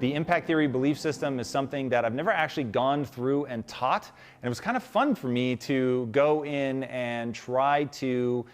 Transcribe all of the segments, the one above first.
The impact theory belief system is something that I've never actually gone through and taught. And it was kind of fun for me to go in and try to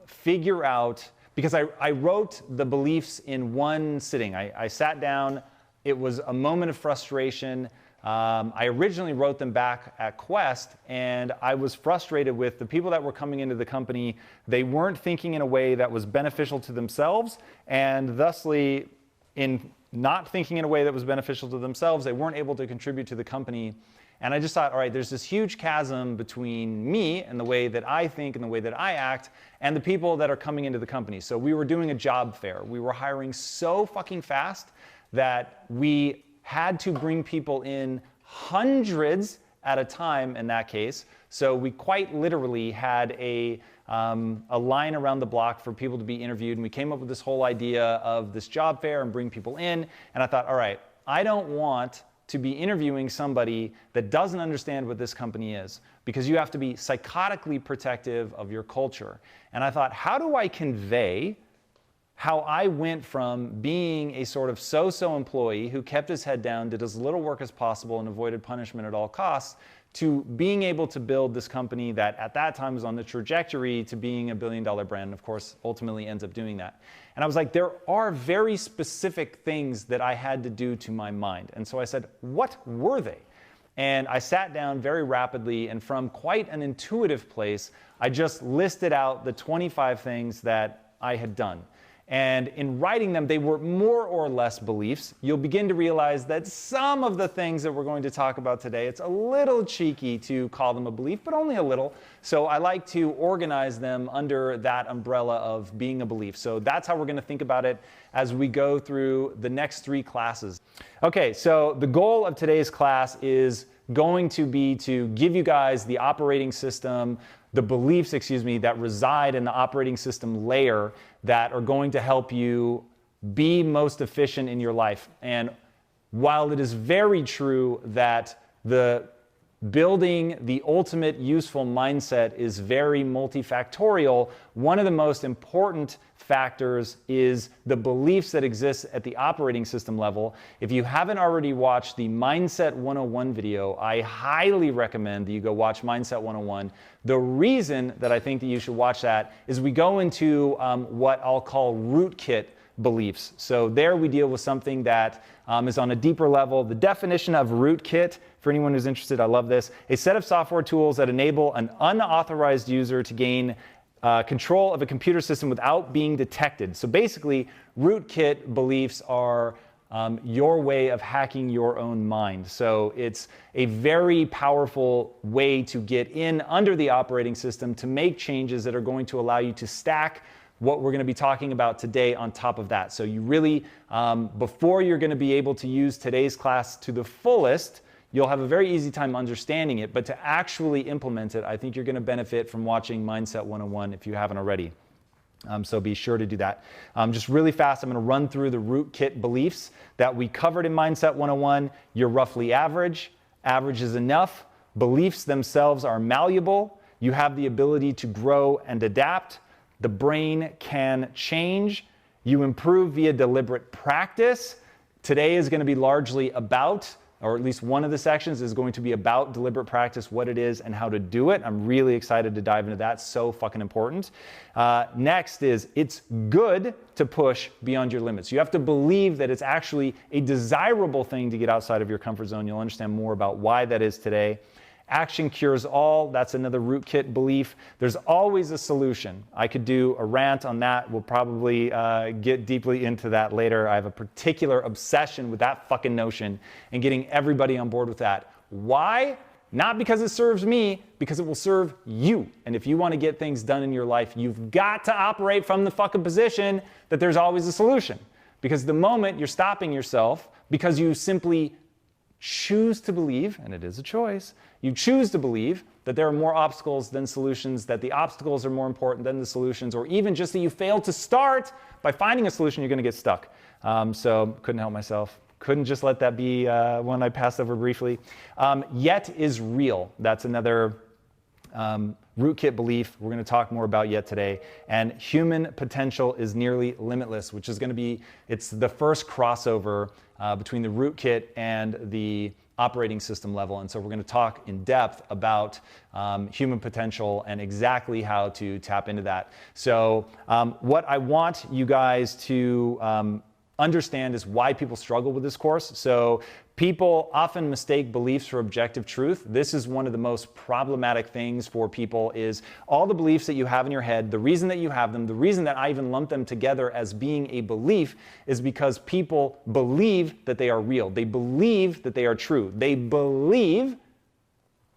figure out, because I wrote the beliefs in one sitting. I sat down. It was a moment of frustration. I originally wrote them back at Quest, and I was frustrated with the people that were coming into the company. They weren't thinking in a way that was beneficial to themselves, and thusly, in not thinking in a way that was beneficial to themselves, they weren't able to contribute to the company. And I just thought, all right, there's this huge chasm between me and the way that I think and the way that I act and the people that are coming into the company. So we were doing a job fair. We were hiring so fucking fast that we had to bring people in hundreds at a time in that case. So we quite literally had a line around the block for people to be interviewed. And we came up with this whole idea of this job fair and bring people in. And I thought, all right, I don't want to be interviewing somebody that doesn't understand what this company is, because you have to be psychotically protective of your culture. And I thought, how do I convey how I went from being a sort of so-so employee who kept his head down, did as little work as possible, and avoided punishment at all costs, to being able to build this company that at that time was on the trajectory to being a billion-dollar brand, and of course, ultimately ends up doing that. And I was like, there are very specific things that I had to do to my mind. And so I said, what were they? And I sat down very rapidly, and from quite an intuitive place, I just listed out the 25 things that I had done. And in writing them, they were more or less beliefs. You'll begin to realize that some of the things that we're going to talk about today, it's a little cheeky to call them a belief, but only a little. So I like to organize them under that umbrella of being a belief. So that's how we're going to think about it as we go through the next 3 classes. Okay, so the goal of today's class is going to be to give you guys the operating system, the beliefs, that reside in the operating system layer that are going to help you be most efficient in your life. And while it is very true that building the ultimate useful mindset is very multifactorial, one of the most important factors is the beliefs that exist at the operating system level. If you haven't already watched the Mindset 101 video, I highly recommend that you go watch Mindset 101. The reason that I think that you should watch that is we go into what I'll call rootkit beliefs. So there we deal with something that is on a deeper level. The definition of rootkit, for anyone who's interested, I love this, a set of software tools that enable an unauthorized user to gain control of a computer system without being detected. So basically, rootkit beliefs are your way of hacking your own mind. So it's a very powerful way to get in under the operating system to make changes that are going to allow you to stack what we're going to be talking about today on top of that. So you really, before you're going to be able to use today's class to the fullest, you'll have a very easy time understanding it, but to actually implement it, I think you're going to benefit from watching Mindset 101 if you haven't already. So be sure to do that. Just really fast, I'm going to run through the rootkit beliefs that we covered in Mindset 101. You're roughly average. Average is enough. Beliefs themselves are malleable. You have the ability to grow and adapt. The brain can change. You improve via deliberate practice. Today is going to be largely about, or at least one of the sections is going to be about deliberate practice, what it is and how to do it. I'm really excited to dive into that. So fucking important. Next is, it's good to push beyond your limits. You have to believe that it's actually a desirable thing to get outside of your comfort zone. You'll understand more about why that is today. Action cures all. That's another rootkit belief. There's always a solution. I could do a rant on that. We'll probably get deeply into that later. I have a particular obsession with that fucking notion and getting everybody on board with that. Why? Not because it serves me, because it will serve you. And if you want to get things done in your life, you've got to operate from the fucking position that there's always a solution. Because the moment you're stopping yourself because you simply choose to believe, and it is a choice, you choose to believe that there are more obstacles than solutions, that the obstacles are more important than the solutions, or even just that you fail to start by finding a solution, you're going to get stuck. So couldn't help myself. Couldn't just let that be one I passed over briefly. Yet is real. That's another rootkit belief we're going to talk more about yet today. And human potential is nearly limitless, which is going to be, it's the first crossover between the rootkit and the operating system level. And so we're going to talk in depth about human potential and exactly how to tap into that. So what I want you guys to understand is why people struggle with this course. So people often mistake beliefs for objective truth. This is one of the most problematic things for people, is all the beliefs that you have in your head. The reason that you have them, the reason that I even lump them together as being a belief, is because people believe that they are real. They believe that they are true. They believe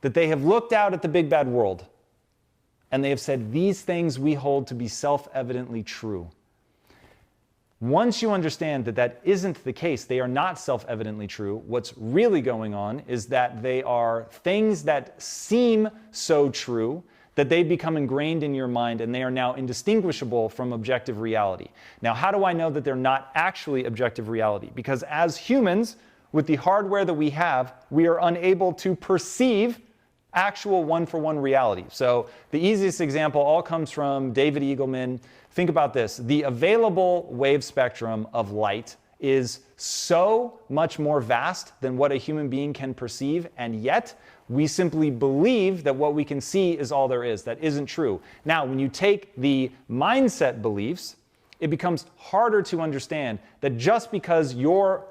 that they have looked out at the big bad world and they have said, these things we hold to be self-evidently true. Once you understand that that isn't the case, they are not self-evidently true, what's really going on is that they are things that seem so true that they become ingrained in your mind and they are now indistinguishable from objective reality. Now, how do I know that they're not actually objective reality? Because as humans, with the hardware that we have, we are unable to perceive actual one-for-one reality. So the easiest example all comes from David Eagleman. Think about this. The available wave spectrum of light is so much more vast than what a human being can perceive, and yet we simply believe that what we can see is all there is. That isn't true. Now, when you take the mindset beliefs, it becomes harder to understand that just because your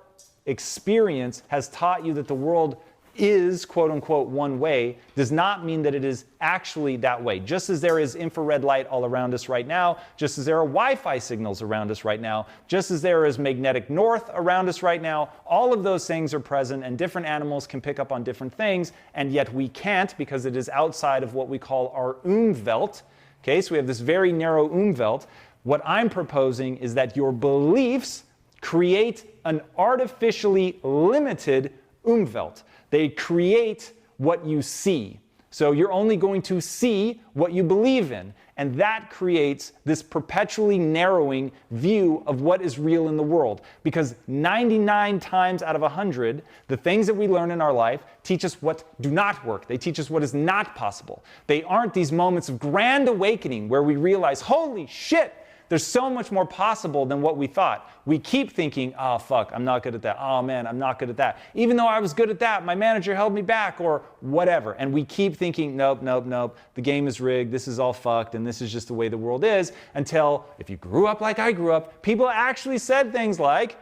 experience has taught you that the world is, quote unquote, one way, does not mean that it is actually that way. Just as there is infrared light all around us right now, just as there are Wi-Fi signals around us right now, just as there is magnetic north around us right now, all of those things are present and different animals can pick up on different things, and yet we can't because it is outside of what we call our Umwelt. Okay, so we have this very narrow Umwelt. What I'm proposing is that your beliefs create an artificially limited Umwelt. They create what you see. So you're only going to see what you believe in. And that creates this perpetually narrowing view of what is real in the world. Because 99 times out of 100, the things that we learn in our life teach us what do not work. They teach us what is not possible. They aren't these moments of grand awakening where we realize, holy shit, there's so much more possible than what we thought. We keep thinking, oh, fuck, I'm not good at that. Oh, man, I'm not good at that. Even though I was good at that, my manager held me back or whatever. And we keep thinking, nope, nope, nope, the game is rigged, this is all fucked, and this is just the way the world is, until, if you grew up like I grew up, people actually said things like,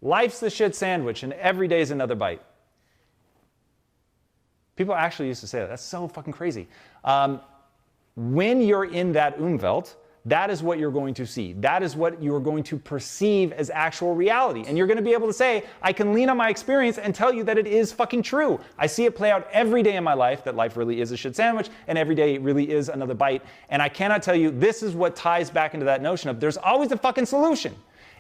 life's the shit sandwich and every day is another bite. People actually used to say that. That's so fucking crazy. When you're in that Umwelt, that is what you're going to see. That is what you're going to perceive as actual reality. And you're going to be able to say, I can lean on my experience and tell you that it is fucking true. I see it play out every day in my life, that life really is a shit sandwich, and every day it really is another bite. And I cannot tell you, this is what ties back into that notion of there's always a fucking solution.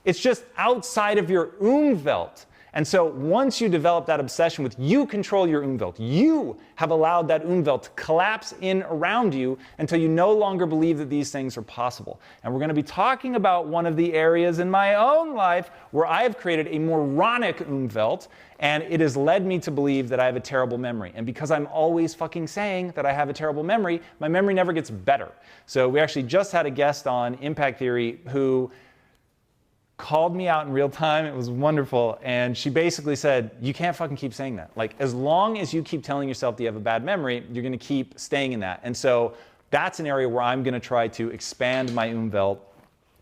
It's just outside of your Umwelt. And so once you develop that obsession with you control your Umwelt, you have allowed that Umwelt to collapse in around you until you no longer believe that these things are possible. And we're going to be talking about one of the areas in my own life where I have created a moronic Umwelt, and it has led me to believe that I have a terrible memory. And because I'm always fucking saying that I have a terrible memory, my memory never gets better. So we actually just had a guest on Impact Theory who called me out in real time. It was wonderful. And she basically said, you can't fucking keep saying that. Like, as long as you keep telling yourself that you have a bad memory, you're going to keep staying in that. And so that's an area where I'm going to try to expand my Umwelt.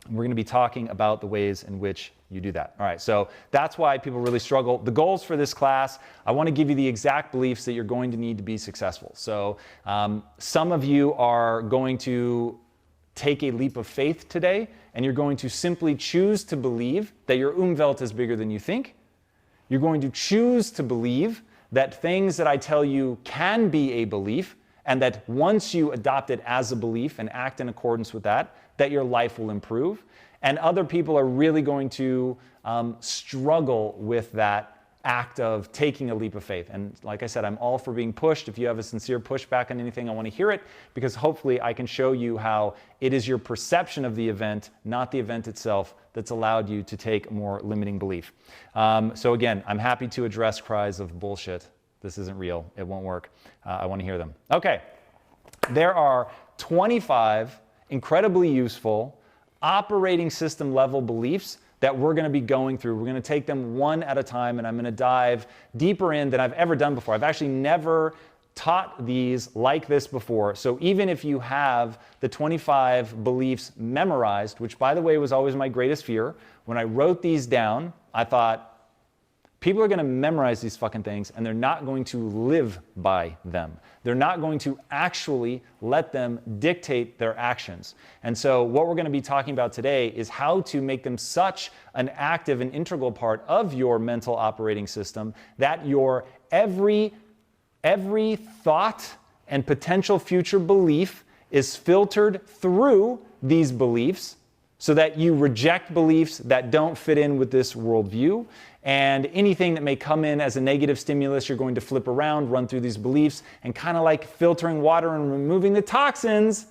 We're going to be talking about the ways in which you do that. All right, so that's why people really struggle. The goals for this class, I want to give you the exact beliefs that you're going to need to be successful. So some of you are going to take a leap of faith today, and you're going to simply choose to believe that your Umwelt is bigger than you think. You're going to choose to believe that things that I tell you can be a belief, and that once you adopt it as a belief and act in accordance with that, that your life will improve. And other people are really going to struggle with that act of taking a leap of faith. And like I said, I'm all for being pushed. If you have a sincere pushback on anything, I want to hear it, because hopefully I can show you how it is your perception of the event, not the event itself, that's allowed you to take a more limiting belief. So again, I'm happy to address cries of bullshit. This isn't real. It won't work. I want to hear them. Okay. there are 25 incredibly useful operating system level beliefs that we're going to be going through. We're going to take them one at a time, and I'm going to dive deeper in than I've ever done before. I've actually never taught these like this before. So even if you have the 25 beliefs memorized, which by the way was always my greatest fear, when I wrote these down, I thought, people are going to memorize these fucking things and they're not going to live by them. They're not going to actually let them dictate their actions. And so what we're going to be talking about today is how to make them such an active and integral part of your mental operating system that your every thought and potential future belief is filtered through these beliefs so that you reject beliefs that don't fit in with this worldview. And anything that may come in as a negative stimulus, you're going to flip around, run through these beliefs, and kind of like filtering water and removing the toxins.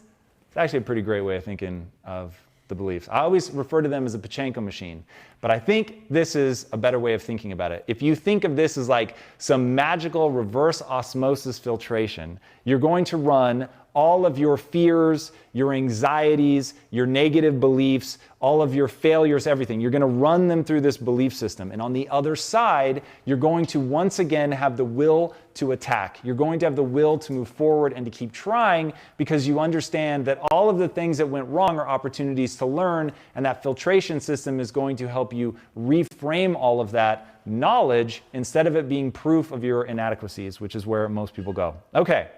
It's actually a pretty great way of thinking of the beliefs. I always refer to them as a Pachinko machine, but I think this is a better way of thinking about it. If you think of this as like some magical reverse osmosis filtration, you're going to run all of your fears, your anxieties, your negative beliefs, all of your failures, everything. You're going to run them through this belief system. And on the other side, you're going to once again have the will to attack. You're going to have the will to move forward and to keep trying because you understand that all of the things that went wrong are opportunities to learn, and that filtration system is going to help you reframe all of that knowledge instead of it being proof of your inadequacies, which is where most people go. Okay.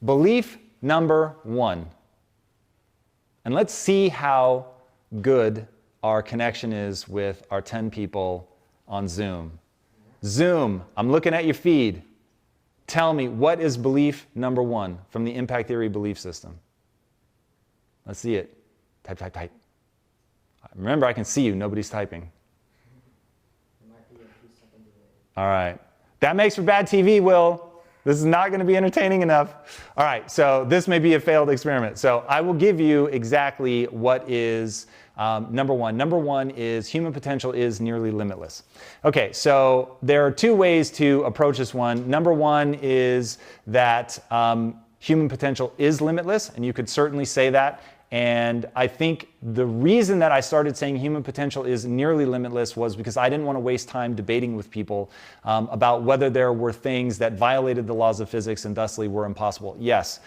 Belief number 1. And let's see how good our connection is with our 10 people on Zoom. Zoom, I'm looking at your feed. Tell me, what is belief number 1 from the impact theory belief system? Let's see it. Type, type, type. Remember, I can see you. Nobody's typing. All right. That makes for bad TV, Will. This is not going to be entertaining enough. All right, so this may be a failed experiment. So I will give you exactly what is number 1. Number 1 is human potential is nearly limitless. Okay, so there are 2 ways to approach this one. Number 1 is that human potential is limitless, and you could certainly say that. And I think the reason that I started saying human potential is nearly limitless was because I didn't want to waste time debating with people about whether there were things that violated the laws of physics and thusly were impossible. Yes,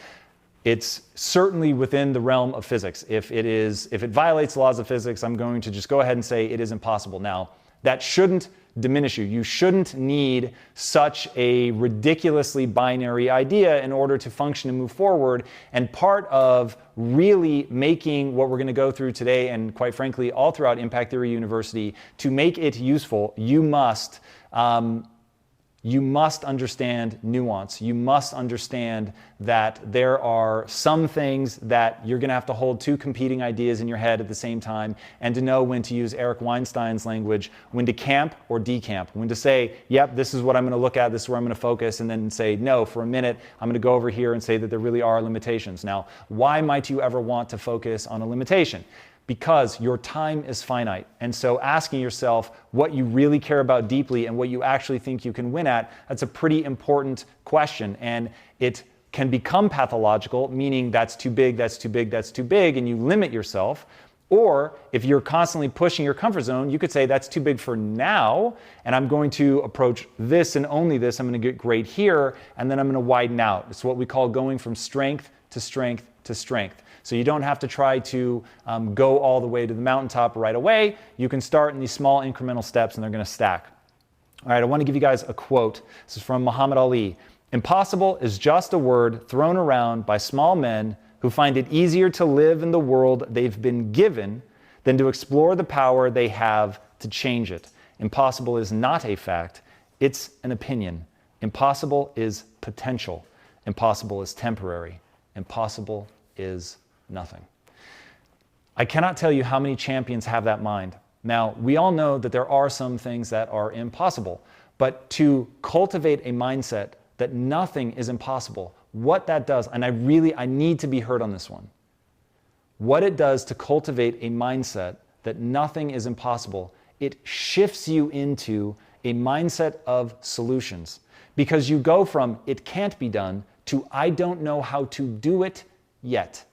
it's certainly within the realm of physics. If it violates the laws of physics, I'm going to just go ahead and say it is impossible. Now, that shouldn't diminish you. You shouldn't need such a ridiculously binary idea in order to function and move forward. And part of really making what we're going to go through today, and quite frankly, all throughout Impact Theory University, to make it useful, you must understand nuance. You must understand that there are some things that you're going to have to hold 2 competing ideas in your head at the same time, and to know when to use Eric Weinstein's language, when to camp or decamp, when to say, yep, this is what I'm going to look at, this is where I'm going to focus, and then say, no, for a minute, I'm going to go over here and say that there really are limitations. Now, why might you ever want to focus on a limitation? Because your time is finite. And so asking yourself what you really care about deeply and what you actually think you can win at, that's a pretty important question. And it can become pathological, meaning that's too big, that's too big, that's too big, and you limit yourself. Or if you're constantly pushing your comfort zone, you could say that's too big for now, and I'm going to approach this and only this. I'm going to get great here, and then I'm going to widen out. It's what we call going from strength to strength to strength. So you don't have to try to go all the way to the mountaintop right away. You can start in these small incremental steps, and they're going to stack. All right, I want to give you guys a quote. This is from Muhammad Ali. "Impossible is just a word thrown around by small men who find it easier to live in the world they've been given than to explore the power they have to change it. Impossible is not a fact, it's an opinion. Impossible is potential. Impossible is temporary. Impossible is nothing." I cannot tell you how many champions have that mind. Now, we all know that there are some things that are impossible, but to cultivate a mindset that nothing is impossible, what that does, and I need to be heard on this one. What it does to cultivate a mindset that nothing is impossible, it shifts you into a mindset of solutions, because you go from it can't be done to I don't know how to do it yet,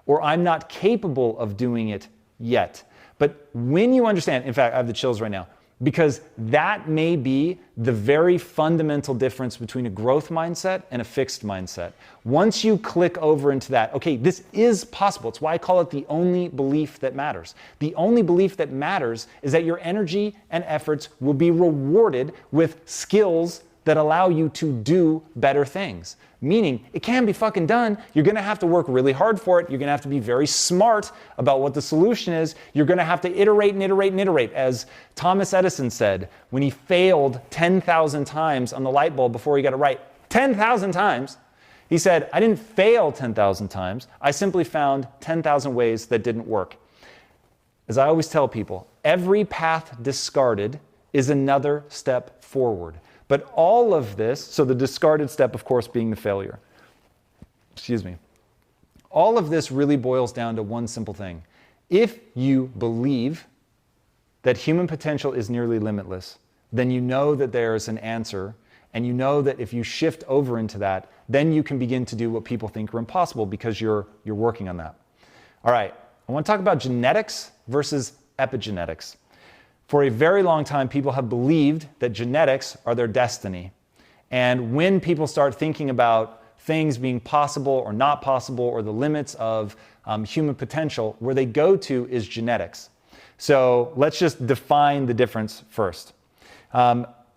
or I'm not capable of doing it yet. But when you understand, in fact, I have the chills right now, because that may be the very fundamental difference between a growth mindset and a fixed mindset. Once you click over into that, okay, this is possible. It's why I call it the only belief that matters. The only belief that matters is that your energy and efforts will be rewarded with skills that allow you to do better things. Meaning, it can be fucking done. You're gonna have to work really hard for it. You're gonna have to be very smart about what the solution is. You're gonna have to iterate and iterate and iterate. As Thomas Edison said, when he failed 10,000 times on the light bulb before he got it right, 10,000 times, he said, I didn't fail 10,000 times. I simply found 10,000 ways that didn't work. As I always tell people, every path discarded is another step forward. But all of this, so the discarded step, of course, being the failure. Excuse me. All of this really boils down to one simple thing. If you believe that human potential is nearly limitless, then you know that there's an answer, and you know that if you shift over into that, then you can begin to do what people think are impossible because you're working on that. All right, I want to talk about genetics versus epigenetics. For a very long time, people have believed that genetics are their destiny. And when people start thinking about things being possible or not possible or the limits of human potential, where they go to is genetics. So let's just define the difference first.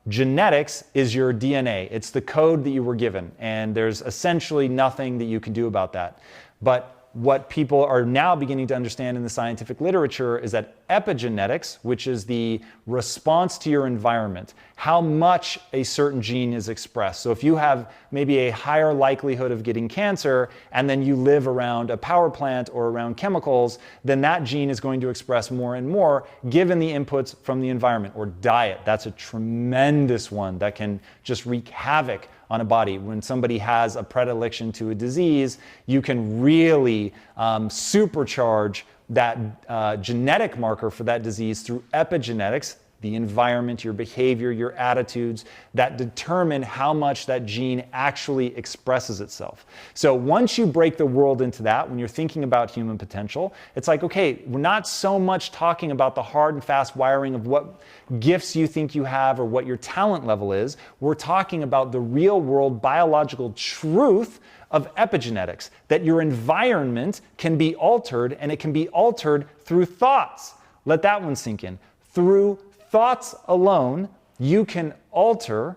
Genetics is your DNA. It's the code that you were given, and there's essentially nothing that you can do about that. But what people are now beginning to understand in the scientific literature is that epigenetics, which is the response to your environment, how much a certain gene is expressed. So if you have maybe a higher likelihood of getting cancer and then you live around a power plant or around chemicals, then that gene is going to express more and more given the inputs from the environment. Or diet, that's a tremendous one that can just wreak havoc on a body. When somebody has a predilection to a disease, you can really supercharge that genetic marker for that disease through epigenetics, the environment, your behavior, your attitudes, that determine how much that gene actually expresses itself. So once you break the world into that, when you're thinking about human potential, it's like, okay, we're not so much talking about the hard and fast wiring of what gifts you think you have or what your talent level is. We're talking about the real world biological truth of epigenetics, that your environment can be altered, and it can be altered through thoughts. Let that one sink in. Through thoughts alone, you can alter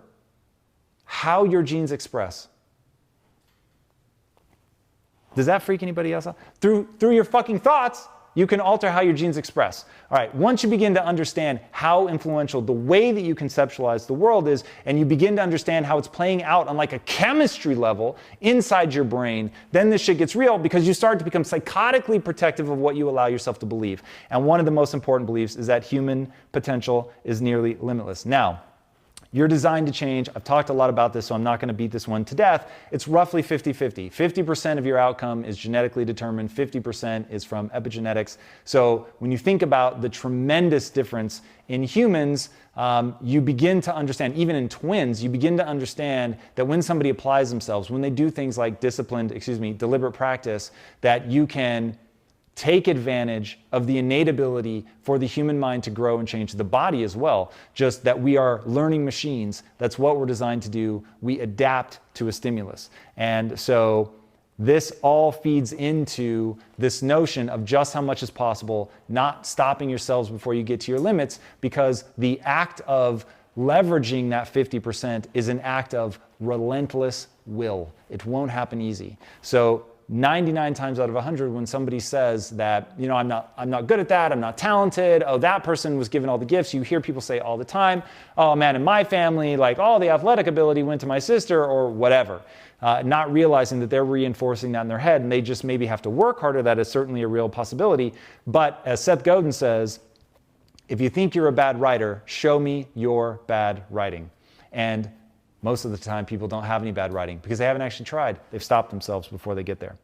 how your genes express. Does that freak anybody else out? Through your fucking thoughts, you can alter how your genes express. All right, once you begin to understand how influential the way that you conceptualize the world is, and you begin to understand how it's playing out on like a chemistry level inside your brain, then this shit gets real because you start to become psychotically protective of what you allow yourself to believe. And one of the most important beliefs is that human potential is nearly limitless. Now, you're designed to change. I've talked a lot about this, so I'm not going to beat this one to death. It's roughly 50-50. 50% of your outcome is genetically determined, 50% is from epigenetics. So when you think about the tremendous difference in humans, you begin to understand, even in twins, you begin to understand that when somebody applies themselves, when they do things like deliberate practice, that you can take advantage of the innate ability for the human mind to grow and change the body as well. Just that we are learning machines. That's what we're designed to do. We adapt to a stimulus. And so this all feeds into this notion of just how much is possible, not stopping yourselves before you get to your limits, because the act of leveraging that 50% is an act of relentless will. It won't happen easy. So 99 times out of 100, when somebody says that, you know, I'm not good at that, I'm not talented, oh, that person was given all the gifts, you hear people say all the time, oh man, in my family, like all the athletic ability went to my sister or whatever, not realizing that they're reinforcing that in their head, and they just maybe have to work harder. That is certainly a real possibility. But as Seth Godin says, if you think you're a bad writer, show me your bad writing. And most of the time, people don't have any bad writing because they haven't actually tried. They've stopped themselves before they get there.